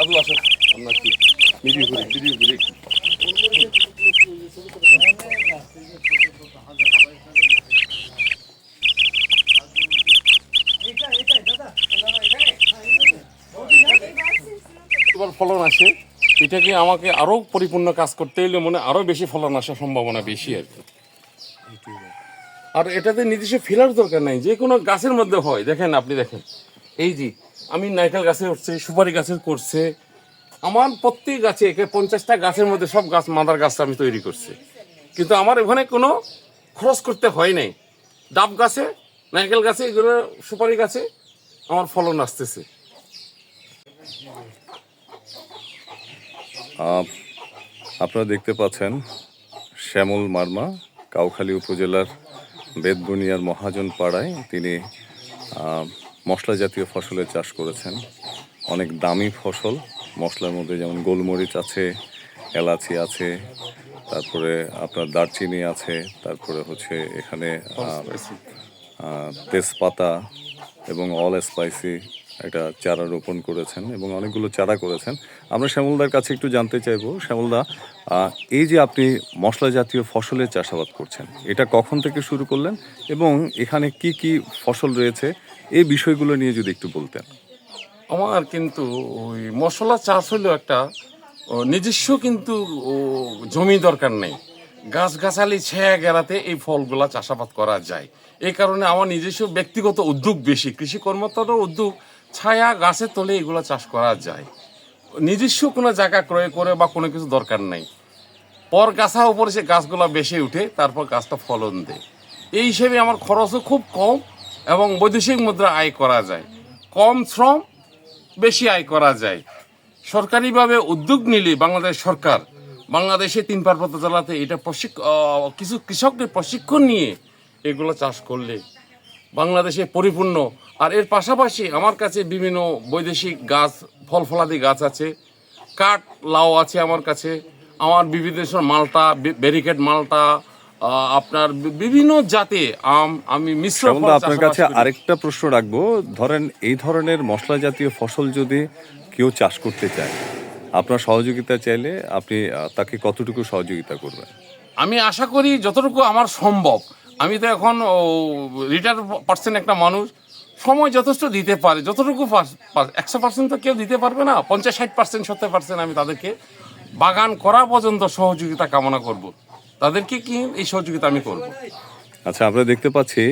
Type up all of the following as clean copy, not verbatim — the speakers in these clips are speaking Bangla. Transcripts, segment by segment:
দাদু আসো আমরা কি ভিডিও করি এবার ফলন আসে, এটাকে আমাকে আরো পরিপূর্ণ কাজ করতে হলে মনে আরো বেশি ফলন আসার সম্ভাবনা বেশি আর কি। আর এটাতে নিজস্ব ফিলার দরকার নাই, যে কোনো গাছের মধ্যে হয়। দেখেন আপনি দেখেন, এই যে আমি নারকেল গাছে উঠছে, সুপারি গাছে করছে, আমার প্রত্যেক গাছে 50টা গাছের মধ্যে সব গাছ মাদার গাছটা আমি তৈরি করছি, কিন্তু আমার ওখানে কোনো খরচ করতে হয় নাই। ডাব গাছে, নারকেল গাছে, এগুলো সুপারি গাছে আমার ফলন আসতেছে। আপনারা দেখতে পাচ্ছেন শ্যামল মার্মা কাউখালী উপজেলার বেতবুনিয়ার মহাজন পাড়ায় তিনি মশলা জাতীয় ফসলের চাষ করেছেন। অনেক দামি ফসল, মশলার মধ্যে যেমন গোলমরিচ আছে, এলাচি আছে, তারপরে আপনার দারচিনি আছে, তারপরে হচ্ছে এখানে তেজপাতা এবং অল স্পাইসি একটা চারা রোপণ করেছেন এবং অনেকগুলো চারা করেছেন। আমরা শ্যামলদার কাছে একটু জানতে চাইবো, শ্যামলদা, এই যে আপনি মশলা জাতীয় ফসলের চাষাবাদ করছেন, এটা কখন থেকে শুরু করলেন এবং এখানে কি কি ফসল রয়েছে, এই বিষয়গুলো নিয়ে যদি একটু বলতেন। আমার কিন্তু ওই মশলা চাষ হলেও একটা নিজস্ব কিন্তু জমি দরকার নেই, গাছগাছালি ছেয়া গেড়াতে এই ফলগুলা চাষাবাদ করা যায়। এই কারণে আমার নিজস্ব ব্যক্তিগত উদ্যোগ বেশি, কৃষি কর্মতর উদ্যোগ, ছায়া গাছের তলে এগুলো চাষ করা যায়। নিজস্ব কোনো জায়গা ক্রয় করে বা কোনো কিছু দরকার নাই, পর গাছা উপরে সে গাছগুলো বেশি উঠে, তারপর গাছটা ফলন দেয়। এই হিসেবে আমার খরচও খুব কম এবং বৈদেশিক মুদ্রা আয় করা যায়, কম শ্রম বেশি আয় করা যায়। সরকারিভাবে উদ্যোগ নিলে বাংলাদেশ সরকার, বাংলাদেশে 3 পার্বত্য জেলাতে এটা কিছু কৃষকদের প্রশিক্ষণ নিয়ে এগুলো চাষ করলে বাংলাদেশে পরিপূর্ণ। আর এর পাশাপাশি আমার কাছে বিভিন্ন বৈদেশিক গাছ, ফল ফলাদি গাছ আছে, কাঠ লাউ আছে আমার কাছে, আমার বিভিন্ন দেশের মালটা, ব্যারিকেড মালটা, আপনার বিভিন্ন জাতে আম, আমি মিশ্র ফল আপনার কাছে আরেকটা প্রশ্ন রাখবো, ধরেন এই ধরনের মশলা জাতীয় ফসল যদি কেউ চাষ করতে চায়, আপনার সহযোগিতা চাইলে আপনি তাকে কতটুকু সহযোগিতা করবেন? আমি আশা করি যতটুকু আমার সম্ভব। আমি তো এখন রিটায়ার্ড পার্সেন্ট একটা মানুষ, সময় যথেষ্ট দিতে পারে, যতটুকু 100% তো কেউ দিতে পারবে না, 50-60%, 70% আমি তাদেরকে বাগান করা পর্যন্ত সহযোগিতা কামনা করব। তাদেরকে কি এই সহযোগিতা আমি করব। আচ্ছা, আমরা দেখতে পাচ্ছি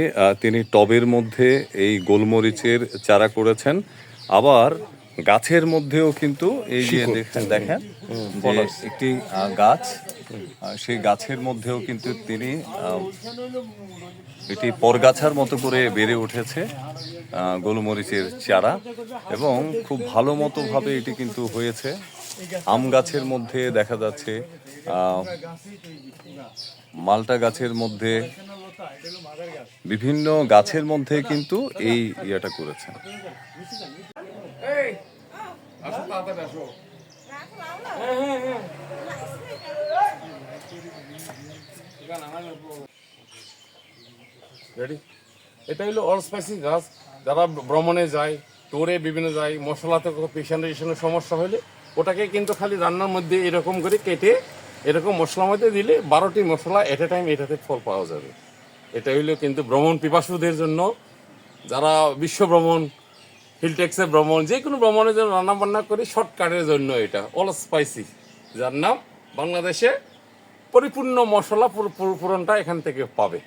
তিনি টবের মধ্যে এই গোলমরিচের চারা করেছেন, আবার গাছের মধ্যেও কিন্তু এই যে দেখেন যে একটি গাছ, সেই গাছের মধ্যেও কিন্তু তিনি এটি পরগাছার মতো করে বেড়ে উঠেছে গোলমরিচের চারা, এবং খুব ভালো মতো ভাবে এটি কিন্তু হয়েছে। আম গাছের মধ্যে দেখা যাচ্ছে, মালটা গাছের মধ্যে, বিভিন্ন গাছের মধ্যে কিন্তু এই ইয়েটা করেছেন। এটা হলো অল স্পাইসি গাছ। যারা ভ্রমণে যায়, ট্যুরে বিভিন্ন যায়, মশলাতে পেশেন্টের সমস্যা হলে ওটাকে কিন্তু খালি রান্নার মধ্যে এরকম করে কেটে এরকম মশলার মধ্যে দিলে 12টি মশলা এট এ টাইম এটাতে ফল পাওয়া যাবে। এটা হইলো কিন্তু ভ্রমণ পিপাসুদের জন্য, যারা বিশ্ব ভ্রমণ, হিলটেক্সে ভ্রমণ, যে কোনো ভ্রমণের জন্য রান্না বান্না করে শর্টকাটের জন্য এটা অল স্পাইসি, যার নাম বাংলাদেশে পরিপূর্ণ মশলা পুরনটা এখান থেকে পাবে।